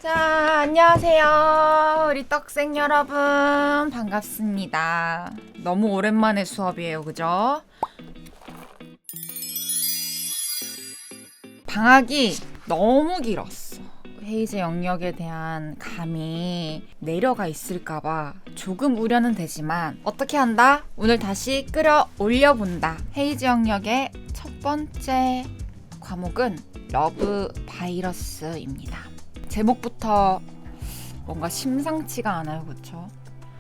자, 안녕하세요. 우리 떡생 여러분. 반갑습니다. 너무 오랜만에 수업이에요. 그죠? 방학이 너무 길었어. 헤이즈 영역에 대한 감이 내려가 있을까봐 조금 우려는 되지만 어떻게 한다? 오늘 다시 끌어올려 본다. 헤이즈 영역의 첫 번째 과목은 러브 바이러스입니다. 제목부터 뭔가 심상치가 않아요. 그쵸?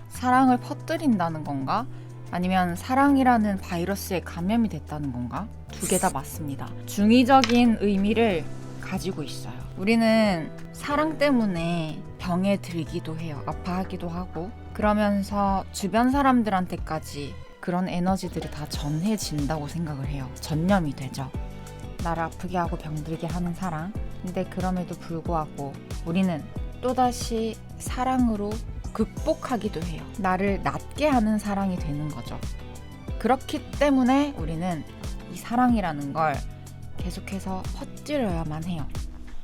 사랑을 퍼뜨린다는 건가? 아니면 사랑이라는 바이러스에 감염이 됐다는 건가? 두 개 다 맞습니다. 중의적인 의미를 가지고 있어요. 우리는 사랑 때문에 병에 들기도 해요. 아파하기도 하고 그러면서 주변 사람들한테까지 그런 에너지들이 다 전해진다고 생각을 해요. 전염이 되죠. 나를 아프게 하고 병들게 하는 사랑. 근데 그럼에도 불구하고 우리는 또다시 사랑으로 극복하기도 해요. 나를 낫게 하는 사랑이 되는 거죠. 그렇기 때문에 우리는 이 사랑이라는 걸 계속해서 퍼뜨려야만 해요.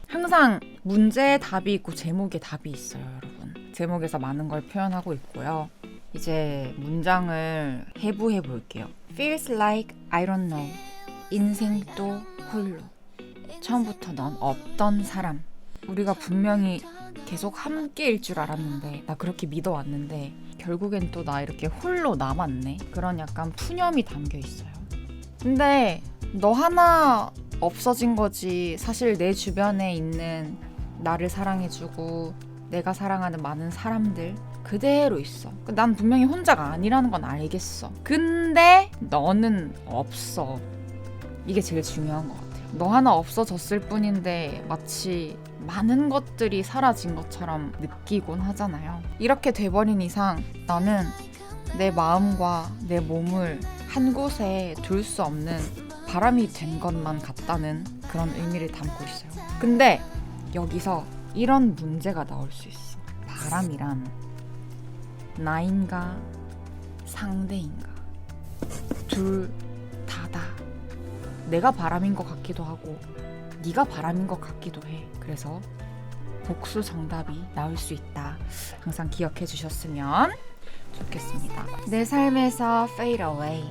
항상 문제에 답이 있고 제목에 답이 있어요, 여러분. 제목에서 많은 걸 표현하고 있고요. 이제 문장을 해부해 볼게요. Feels like I don't know. 인생도 홀로. 처음부터 넌 없던 사람. 우리가 분명히 계속 함께일 줄 알았는데, 나 그렇게 믿어왔는데 결국엔 또 나 이렇게 홀로 남았네. 그런 약간 푸념이 담겨 있어요. 근데 너 하나 없어진 거지. 사실 내 주변에 있는 나를 사랑해주고 내가 사랑하는 많은 사람들 그대로 있어. 난 분명히 혼자가 아니라는 건 알겠어. 근데 너는 없어. 이게 제일 중요한 것 같아요. 너 하나 없어졌을 뿐인데 마치 많은 것들이 사라진 것처럼 느끼곤 하잖아요. 이렇게 돼버린 이상 나는 내 마음과 내 몸을 한 곳에 둘 수 없는 바람이 된 것만 같다는 그런 의미를 담고 있어요. 근데 여기서 이런 문제가 나올 수 있어. 바람이란 나인가 상대인가? 둘 다다. 내가 바람인 것 같기도 하고 네가 바람인 것 같기도 해. 그래서 복수 정답이 나올 수 있다. 항상 기억해 주셨으면 좋겠습니다. 내 삶에서 fade away.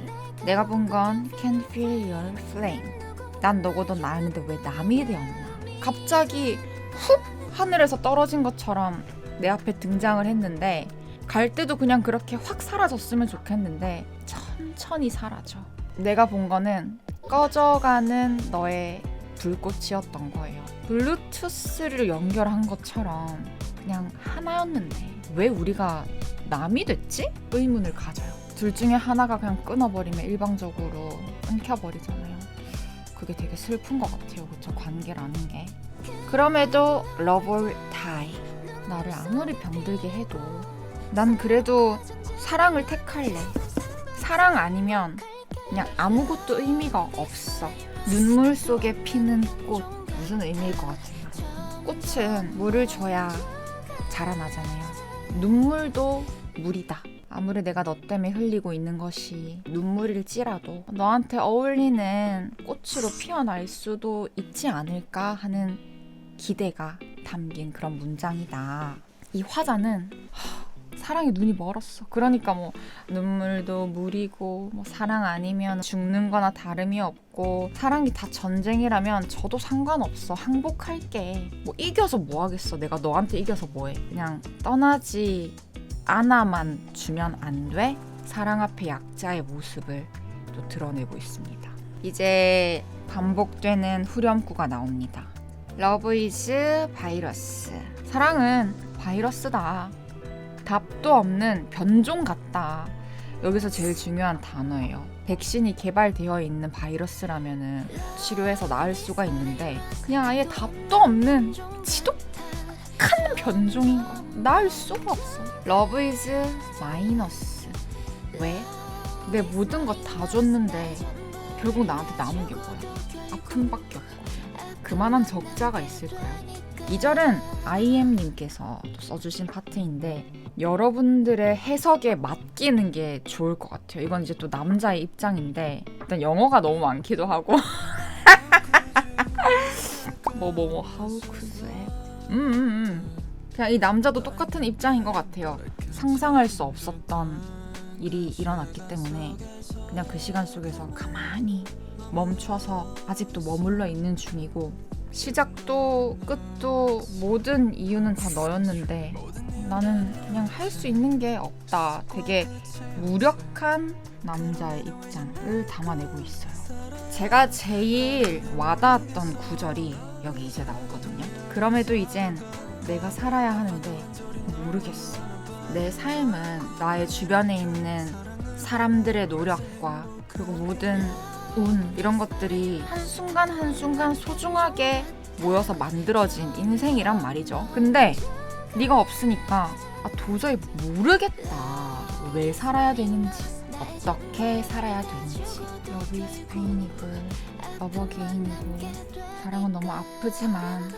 내가 본 건 can feel your flame. 난 너고도 나였는데 왜 남이 되었나. 갑자기 훅 하늘에서 떨어진 것처럼 내 앞에 등장을 했는데 갈 때도 그냥 그렇게 확 사라졌으면 좋겠는데 천천히 사라져. 내가 본 거는 꺼져가는 너의 불꽃이었던 거예요. 블루투스를 연결한 것처럼 그냥 하나였는데 왜 우리가 남이 됐지? 의문을 가져요. 둘 중에 하나가 그냥 끊어버리면 일방적으로 끊겨버리잖아요. 그게 되게 슬픈 것 같아요. 그쵸? 관계라는 게. 그럼에도 love or die. 나를 아무리 병들게 해도 난 그래도 사랑을 택할래. 사랑 아니면 그냥 아무것도 의미가 없어. 눈물 속에 피는 꽃. 무슨 의미일 것 같아요? 꽃은 물을 줘야 자라나잖아요. 눈물도 물이다. 아무리 내가 너 때문에 흘리고 있는 것이 눈물일지라도 너한테 어울리는 꽃으로 피어날 수도 있지 않을까 하는 기대가 담긴 그런 문장이다. 이 화자는 사랑에 눈이 멀었어. 그러니까 뭐 눈물도 물이고 뭐 사랑 아니면 죽는 거나 다름이 없고 사랑이 다 전쟁이라면 저도 상관없어. 항복할게. 뭐 이겨서 뭐 하겠어. 내가 너한테 이겨서 뭐해. 그냥 떠나지 않아만 주면 안 돼? 사랑 앞에 약자의 모습을 또 드러내고 있습니다. 이제 반복되는 후렴구가 나옵니다. Love is 바이러스. 사랑은 바이러스다. 답도 없는 변종 같다. 여기서 제일 중요한 단어예요. 백신이 개발되어 있는 바이러스라면은 치료해서 나을 수가 있는데 그냥 아예 답도 없는 지독한 변종인 거. 나을 수가 없어. Love is 마이너스. 왜? 내 모든 거 다 줬는데 결국 나한테 남은 게 뭐야? 아픔밖에 없거든. 그만한 적자가 있을까요? 2절은 IM님께서 또 써주신 파트인데 여러분들의 해석에 맡기는 게 좋을 것 같아요. 이건 이제 또 남자의 입장인데 일단 영어가 너무 많기도 하고 how could that 그냥 이 남자도 똑같은 입장인 것 같아요. 상상할 수 없었던 일이 일어났기 때문에 그냥 그 시간 속에서 가만히 멈춰서 아직도 머물러 있는 중이고, 시작도 끝도 모든 이유는 다 너였는데 나는 그냥 할 수 있는 게 없다. 되게 무력한 남자의 입장을 담아내고 있어요. 제가 제일 와닿았던 구절이 여기 이제 나오거든요. 그럼에도 이젠 내가 살아야 하는데 모르겠어. 내 삶은 나의 주변에 있는 사람들의 노력과 그리고 모든 운 이런 것들이 한순간 한순간 소중하게 모여서 만들어진 인생이란 말이죠. 근데 네가 없으니까 도저히 모르겠다. 왜 살아야 되는지, 어떻게 살아야 되는지. Love is pain이고 love again이고, 사랑은 너무 아프지만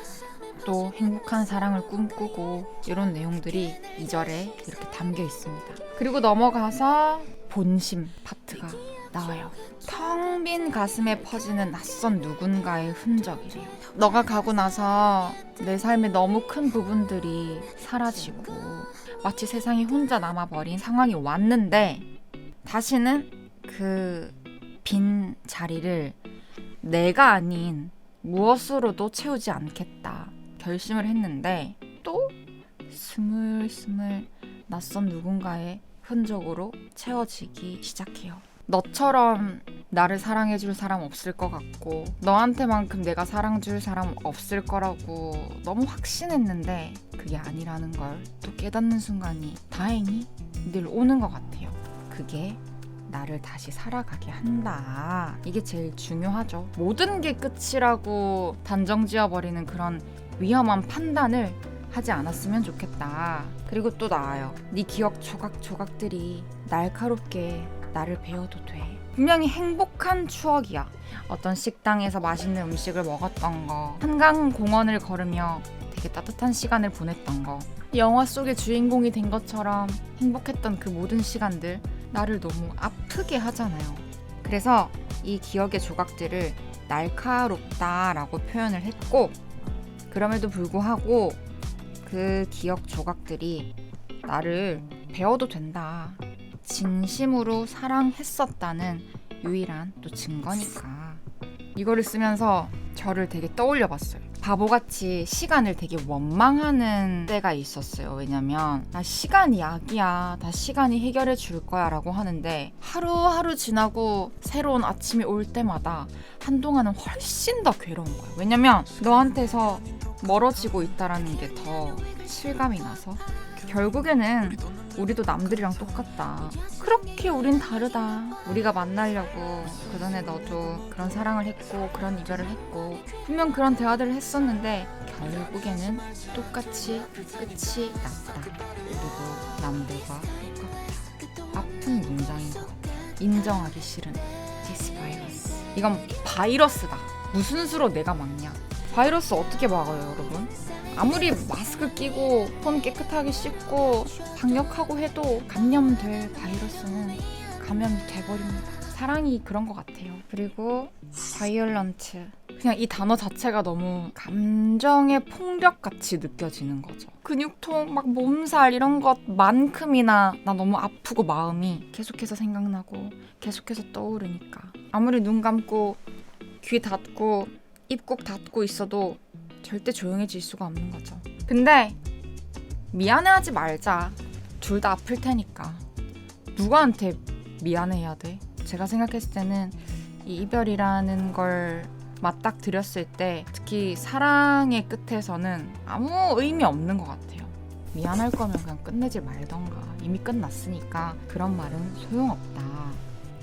또 행복한 사랑을 꿈꾸고, 이런 내용들이 2절에 이렇게 담겨 있습니다. 그리고 넘어가서 본심 파트가 나와요. 텅 빈 가슴에 퍼지는 낯선 누군가의 흔적이래요. 너가 가고 나서 내 삶의 너무 큰 부분들이 사라지고 마치 세상이 혼자 남아버린 상황이 왔는데, 다시는 그 빈 자리를 내가 아닌 무엇으로도 채우지 않겠다 결심을 했는데, 또 스물스물 낯선 누군가의 흔적으로 채워지기 시작해요. 너처럼 나를 사랑해줄 사람 없을 것 같고, 너한테만큼 내가 사랑줄 사람 없을 거라고 너무 확신했는데 그게 아니라는 걸 또 깨닫는 순간이 다행히 늘 오는 것 같아요. 그게 나를 다시 살아가게 한다. 이게 제일 중요하죠. 모든 게 끝이라고 단정 지어버리는 그런 위험한 판단을 하지 않았으면 좋겠다. 그리고 또 나와요. 네 기억 조각조각들이 날카롭게 나를 베어도 돼. 분명히 행복한 추억이야. 어떤 식당에서 맛있는 음식을 먹었던 거, 한강 공원을 걸으며 되게 따뜻한 시간을 보냈던 거, 영화 속의 주인공이 된 것처럼 행복했던 그 모든 시간들, 나를 너무 아프게 하잖아요. 그래서 이 기억의 조각들을 날카롭다라고 표현을 했고, 그럼에도 불구하고 그 기억 조각들이 나를 베어도 된다. 진심으로 사랑했었다는 유일한 또 증거니까. 이거를 쓰면서 저를 되게 떠올려 봤어요. 바보같이 시간을 되게 원망하는 때가 있었어요. 왜냐면 나 시간이 약이야, 다 시간이 해결해 줄 거야 라고 하는데, 하루하루 지나고 새로운 아침이 올 때마다 한동안은 훨씬 더 괴로운 거야. 왜냐면 너한테서 멀어지고 있다라는 게 더 실감이 나서. 결국에는 우리도 남들이랑 똑같다. 그렇게 우린 다르다. 우리가 만나려고 그전에 너도 그런 사랑을 했고 그런 이별을 했고 분명 그런 대화들을 했었는데 결국에는 똑같이 끝이 났다. 우리도 남들과 똑같다. 아픈 문장인 것 같아. 인정하기 싫은 This virus. 이건 바이러스다. 무슨 수로 내가 막냐. 바이러스 어떻게 막아요, 여러분? 아무리 마스크 끼고 손 깨끗하게 씻고 방역하고 해도 감염될 바이러스는 감염이 돼버립니다. 사랑이 그런 것 같아요. 그리고 바이올런트, 그냥 이 단어 자체가 너무 감정의 폭력같이 느껴지는 거죠. 근육통, 막 몸살 이런 것만큼이나 나 너무 아프고 마음이 계속해서 생각나고 계속해서 떠오르니까 아무리 눈 감고 귀 닫고 입 꼭 닫고 있어도 절대 조용해질 수가 없는 거죠. 근데 미안해하지 말자. 둘 다 아플 테니까. 누구한테 미안해야 돼? 제가 생각했을 때는 이 이별이라는 걸 맞닥뜨렸을 때 특히 사랑의 끝에서는 아무 의미 없는 것 같아요. 미안할 거면 그냥 끝내지 말던가. 이미 끝났으니까 그런 말은 소용없다.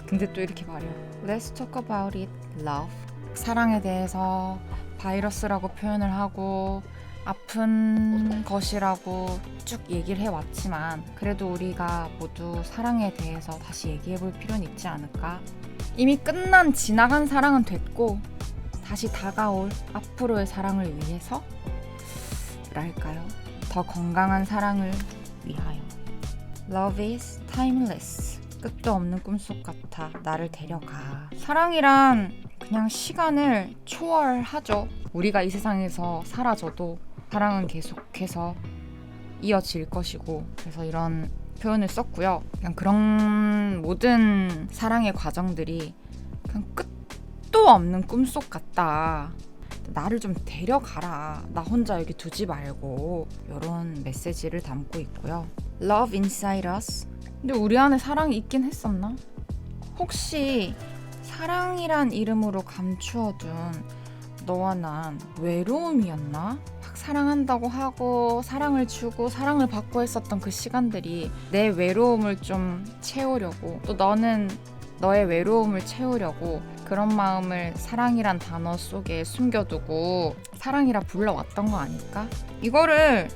근데 또 이렇게 말해요. Let's talk about it, love. 사랑에 대해서 바이러스라고 표현을 하고 아픈 것이라고 쭉 얘기를 해왔지만 그래도 우리가 모두 사랑에 대해서 다시 얘기해볼 필요는 있지 않을까? 이미 끝난 지나간 사랑은 됐고 다시 다가올 앞으로의 사랑을 위해서 랄까요? 더 건강한 사랑을 위하여. Love is timeless. 끝도 없는 꿈속 같아 나를 데려가. 사랑이란 그냥 시간을 초월하죠. 우리가 이 세상에서 사라져도 사랑은 계속해서 이어질 것이고, 그래서 이런 표현을 썼고요. 그냥 그런 모든 사랑의 과정들이 그냥 끝도 없는 꿈속 같다. 나를 좀 데려가라. 나 혼자 여기 두지 말고. 이런 메시지를 담고 있고요. Love inside us. 근데 우리 안에 사랑이 있긴 했었나? 혹시 사랑이란 이름으로 감추어둔 너와 난 외로움이었나? 막 사랑한다고 하고 사랑을 주고 사랑을 받고 했었던 그 시간들이 내 외로움을 좀 채우려고, 또 너는 너의 외로움을 채우려고 그런 마음을 사랑이란 단어 속에 숨겨두고 사랑이라 불러왔던 거 아닐까? 이거를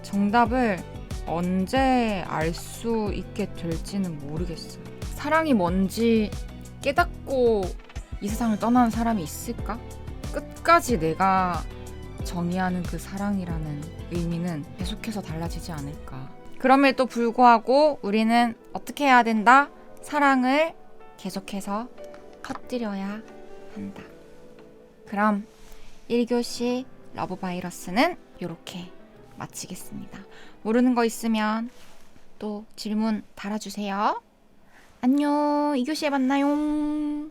정답을 언제 알 수 있게 될지는 모르겠어요. 사랑이 뭔지 깨닫고 이 세상을 떠나는 사람이 있을까? 끝까지 내가 정의하는 그 사랑이라는 의미는 계속해서 달라지지 않을까. 그럼에도 불구하고 우리는 어떻게 해야 된다? 사랑을 계속해서 퍼뜨려야 한다. 그럼 1교시 러브바이러스는 이렇게 마치겠습니다. 모르는 거 있으면 또 질문 달아주세요. 안녕. 2교시에 만나요.